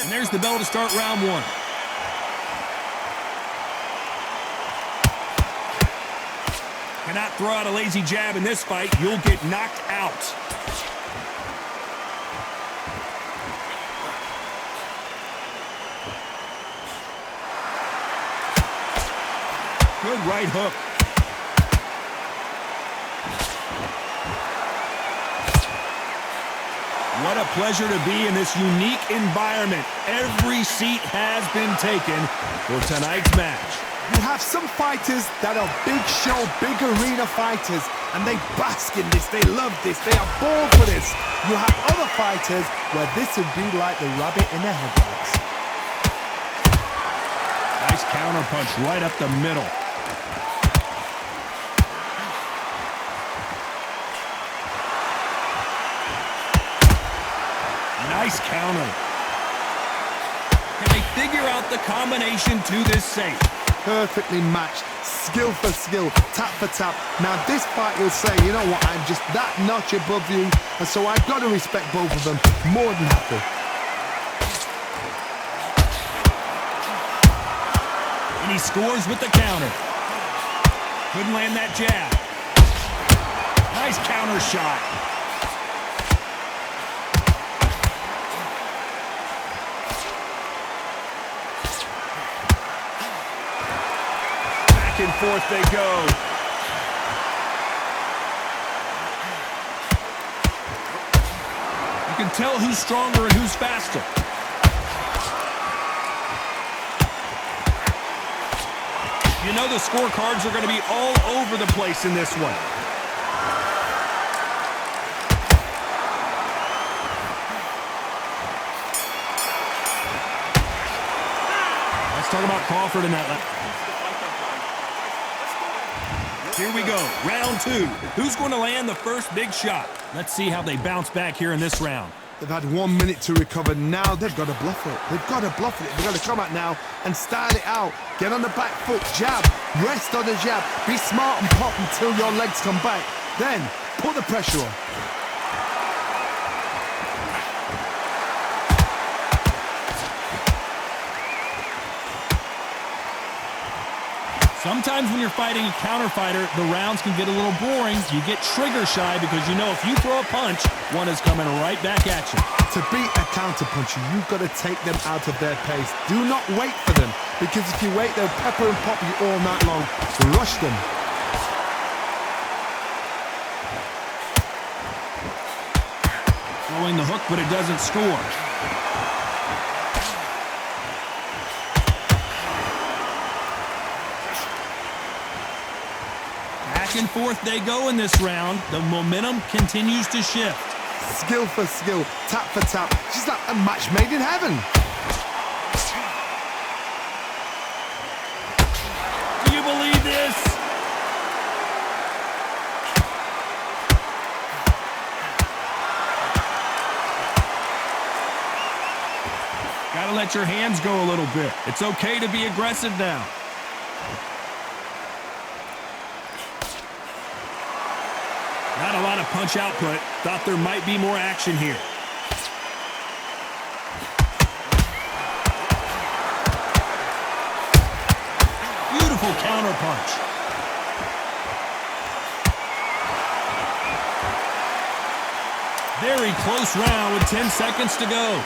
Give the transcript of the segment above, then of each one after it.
And there's the bell to start round one. Cannot throw out a lazy jab in this fight. You'll get knocked out. Good right hook. What a pleasure to be in this unique environment. Every seat has been taken for tonight's match. You have some fighters that are big show, big arena fighters, and they bask in this, they love this, they are born for this. You have other fighters where this would be like the rabbit in the headlights. Nice counter punch right up the middle. Nice counter. Can they figure out the combination to this safe? Perfectly matched, skill for skill, tap for tap. Now this fight will say, you know what, I'm just that notch above you, and so I've got to respect both of them more than happy. And he scores with the counter. Couldn't land that jab. Nice counter shot. Back and forth they go. You can tell who's stronger and who's faster. You know the scorecards are going to be all over the place in this one. Let's talk about Crawford in that lap. Here we go, round two. Who's going to land the first big shot? Let's see how they bounce back here in this round. They've had 1 minute to recover. Now they've got to bluff it. They've got to bluff it. They've got to come out now and style it out. Get on the back foot, jab, rest on the jab. Be smart and pop until your legs come back. Then put the pressure on. Sometimes when you're fighting a counter fighter, the rounds can get a little boring. You get trigger shy because you know if you throw a punch, one is coming right back at you. To beat a counter puncher, you've got to take them out of their pace. Do not wait for them, because if you wait, they'll pepper and pop you all night long. Rush them. Throwing the hook, but it doesn't score. Back and forth they go in this round. The momentum continues to shift. Skill for skill, tap for tap. She's like a match made in heaven. Do you believe this? Gotta let your hands go a little bit. It's okay to be aggressive now. Not a lot of punch output. Thought there might be more action here. Beautiful counter punch. Very close round with 10 seconds to go.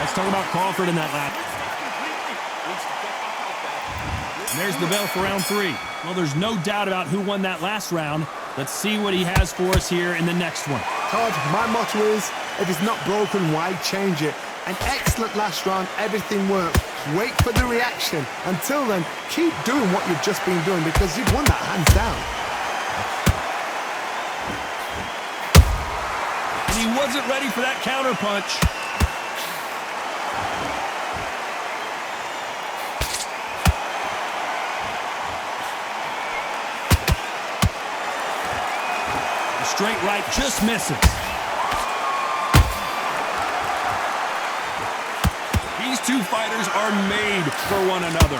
Let's talk about Crawford in that lap. And there's the bell for round three. Well, there's no doubt about who won that last round. Let's see what he has for us here in the next one. Todd, my motto is, if it's not broken, why change it? An excellent last round, everything worked. Wait for the reaction. Until then, keep doing what you've just been doing, because you've won that hands down. And he wasn't ready for that counter punch. Straight right just misses. These two fighters are made for one another.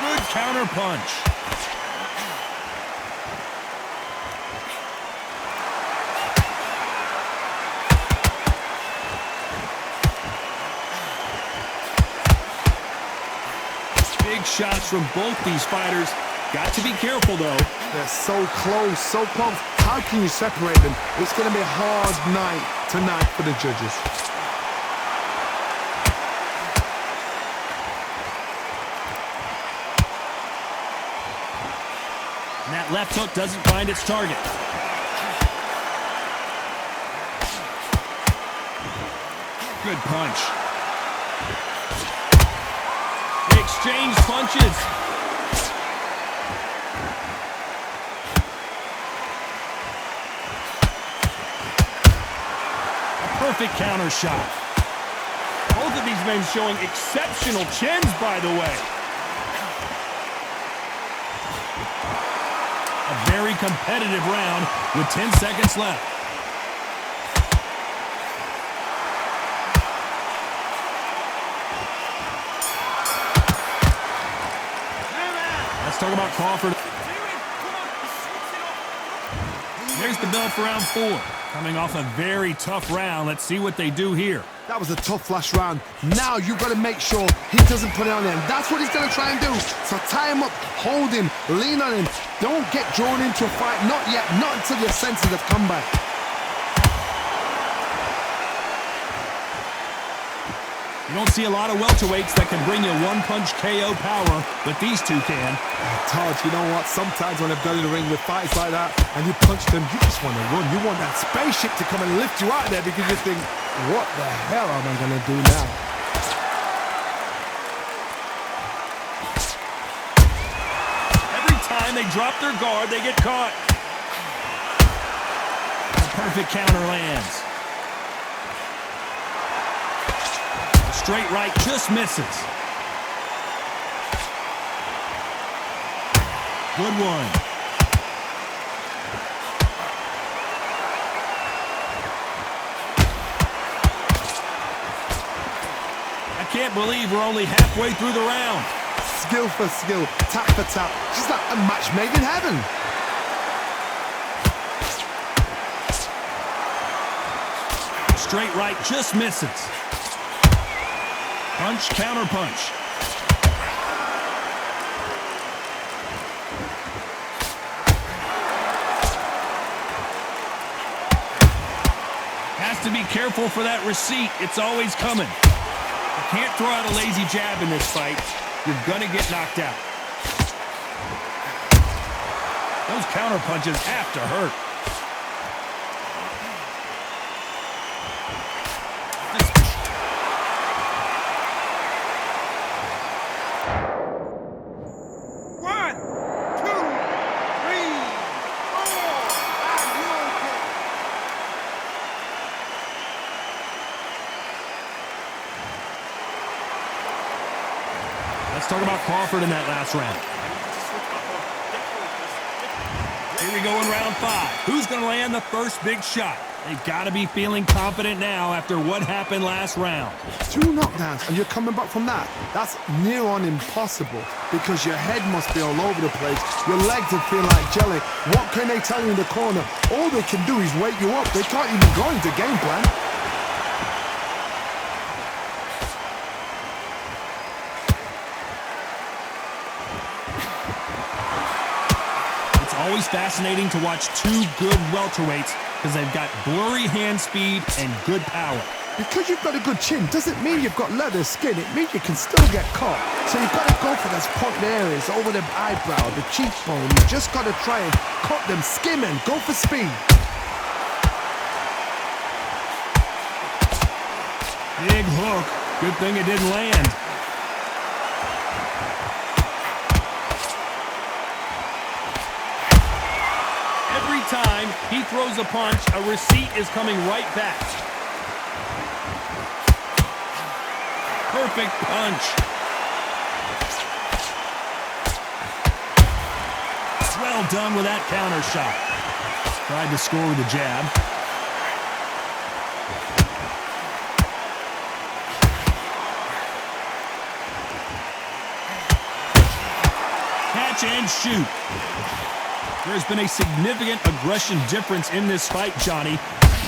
Good counter punch. Big shots from both these fighters. Got to be careful, though. They're so close, so close. How can you separate them? It's going to be a hard night tonight for the judges. And that left hook doesn't find its target. Good punch. They exchange punches. Perfect counter shot. Both of these men showing exceptional chins, by the way. A very competitive round with 10 seconds left. Let's talk about Crawford. There's the bell for round 4. Coming off a very tough round. Let's see what they do here. That was a tough last round. Now you've got to make sure he doesn't put it on him. That's what he's going to try and do. So tie him up, hold him, lean on him. Don't get drawn into a fight. Not yet. Not until your senses have come back. You don't see a lot of welterweights that can bring you one-punch KO power, but these two can. Todd, you know what? Sometimes when I've gone in the ring with fights like that and you punch them, you just want to run. You want that spaceship to come and lift you out of there because you think, what the hell am I going to do now? Every time they drop their guard, they get caught. A perfect counter lands. Straight right just misses. Good one. I can't believe we're only halfway through the round. Skill for skill, tap for tap. Just like a match made in heaven. Straight right just misses. Punch, counter punch. Has to be careful for that receipt. It's always coming. You can't throw out a lazy jab in this fight. You're going to get knocked out. Those counter punches have to hurt. Let's talk about Crawford in that last round. Here we go in round 5. Who's going to land the first big shot? They've got to be feeling confident now after what happened last round. 2 knockdowns and you're coming back from that. That's near on impossible because your head must be all over the place. Your legs will feel like jelly. What can they tell you in the corner? All they can do is wake you up. They can't even go into game plan. Always fascinating to watch 2 good welterweights because they've got blurry hand speed and good power. Because you've got a good chin doesn't mean you've got leather skin. It means you can still get caught. So you've got to go for those point areas over the eyebrow, the cheekbone. You just got to try and cut them, skim and go for speed. Big hook. Good thing it didn't land. Every time he throws a punch, a receipt is coming right back. Perfect punch. Well done with that counter shot. Tried to score with a jab. punch and shoot. There's been a significant aggression difference in this fight, Johnny.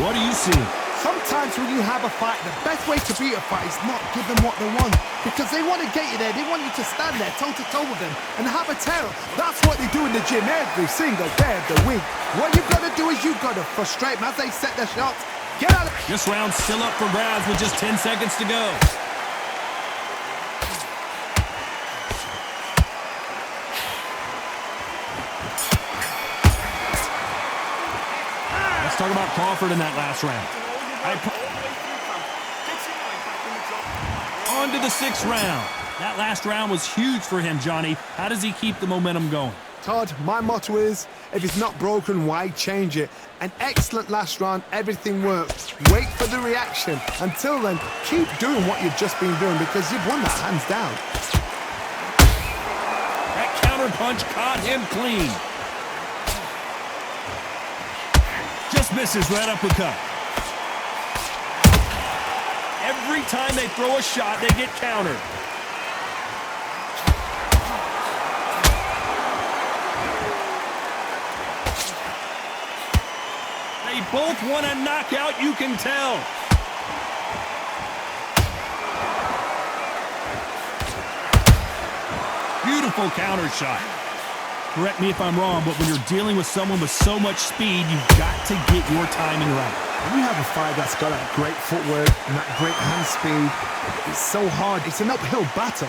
What do you see? Sometimes when you have a fight, the best way to beat a fight is not give them what they want. Because they want to get you there. They want you to stand there toe-to-toe with them and have a terror. That's what they do in the gym every single day of the week. What you've got to do is you've got to frustrate them as they set their shots. Get out of... This round's still up for grabs with just 10 seconds to go. Let's talk about Crawford in that last round. On to the 6th round. That last round was huge for him, Johnny. How does he keep the momentum going? Todd, my motto is, if it's not broken, why change it? An excellent last round, everything worked. Wait for the reaction. Until then, keep doing what you've just been doing because you've won that hands down. That counter punch caught him clean. Just misses right uppercut. Every time they throw a shot, they get countered. They both want a knockout, you can tell. Beautiful counter shot. Correct me if I'm wrong, but when you're dealing with someone with so much speed, you've got to get your timing right. When you have a fight that's got that great footwork and that great hand speed, it's so hard. It's an uphill battle.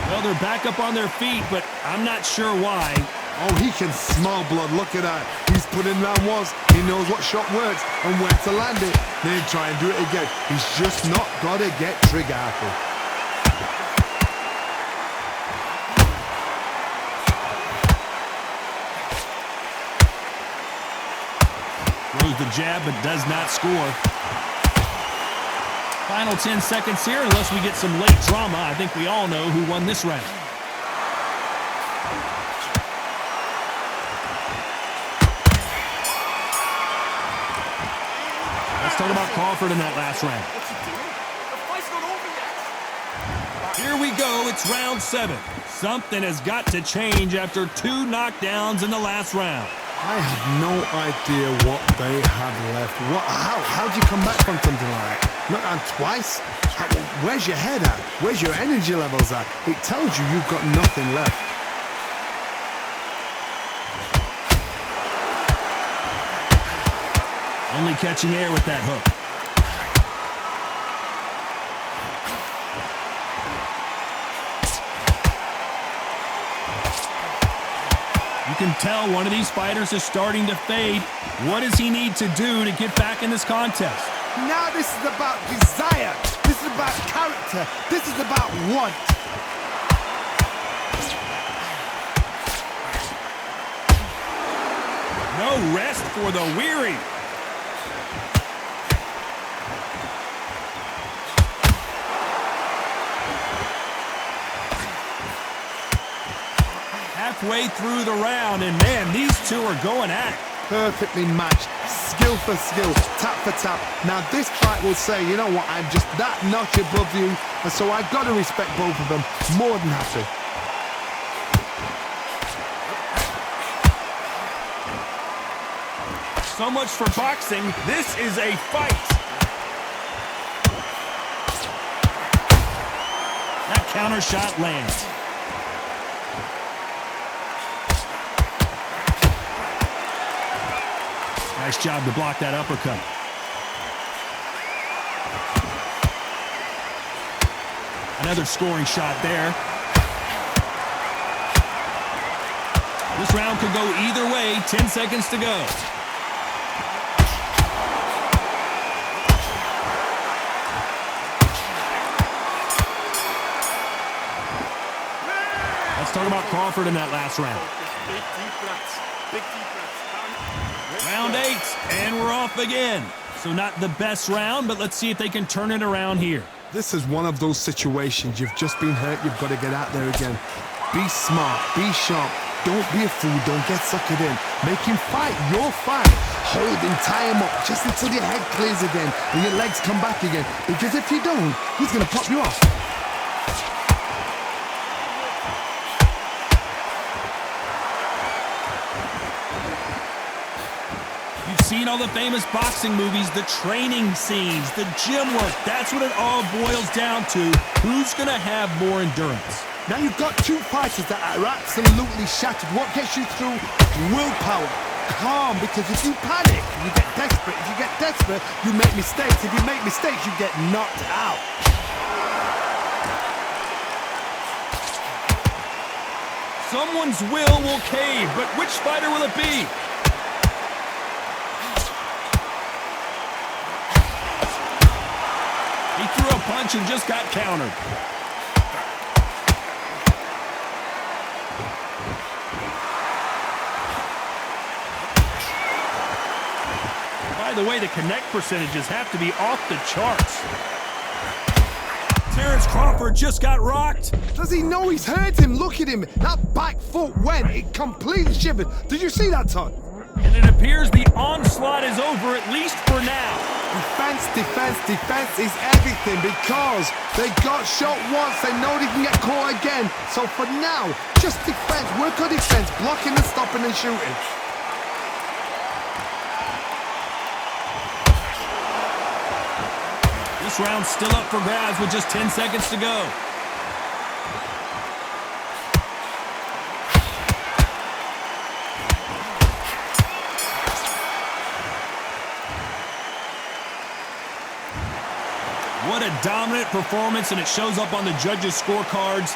Well, they're back up on their feet, but I'm not sure why. Oh, he can smell blood. Look at that. He's put in round once. He knows what shot works and where to land it. Then try and do it again. He's just not got to get trigger happy. Throws the jab, but does not score. Final 10 seconds here, unless we get some late drama. I think we all know who won this round. Let's talk about Crawford in that last round. Here we go, it's round 7. Something has got to change after 2 knockdowns in the last round. I have no idea what they have left. How'd you come back from something like that? Not down twice? Where's your head at? Where's your energy levels at? It tells you you've got nothing left. Only catching air with that hook. You can tell one of these fighters is starting to fade. What does he need to do to get back in this contest? Now this is about desire. This is about character. This is about want. No rest for the weary. Halfway through the round, and man, these two are going at it. Perfectly matched, skill for skill, tap for tap. Now this fight will say, you know what, I'm just that notch above you, and so I've got to respect both of them. More than happy. So much for boxing. This is a fight. That counter shot lands. Nice job to block that uppercut. Another scoring shot there. This round could go either way. 10 seconds to go. Let's talk about Crawford in that last round. Big deep breaths. Big deep breaths. Round 8, and we're off again. So not the best round, but let's see if they can turn it around here. This is one of those situations. You've just been hurt. You've got to get out there again. Be smart. Be sharp. Don't be a fool. Don't get suckered in. Make him fight your fight. Hold him, tie him up just until your head clears again and your legs come back again. Because if you don't, he's going to pop you off. You've seen all the famous boxing movies, the training scenes, the gym work. That's what it all boils down to. Who's going to have more endurance? Now you've got two fighters that are absolutely shattered. What gets you through? Willpower. Calm, because if you panic, you get desperate. If you get desperate, you make mistakes. If you make mistakes, you get knocked out. Someone's will cave, but which fighter will it be? He threw a punch and just got countered. By the way, the connect percentages have to be off the charts. Terrence Crawford just got rocked. Does he know he's hurt him? Look at him. That back foot went. It completely shivered. Did you see that, Todd? And it appears the onslaught is over, at least for now. Defense, defense, defense is everything because they got shot once. They know they can get caught again. So for now, just defense. Work on defense. Blocking and stopping and shooting. This round's still up for grabs with just 10 seconds to go. What a dominant performance, and it shows up on the judges' scorecards.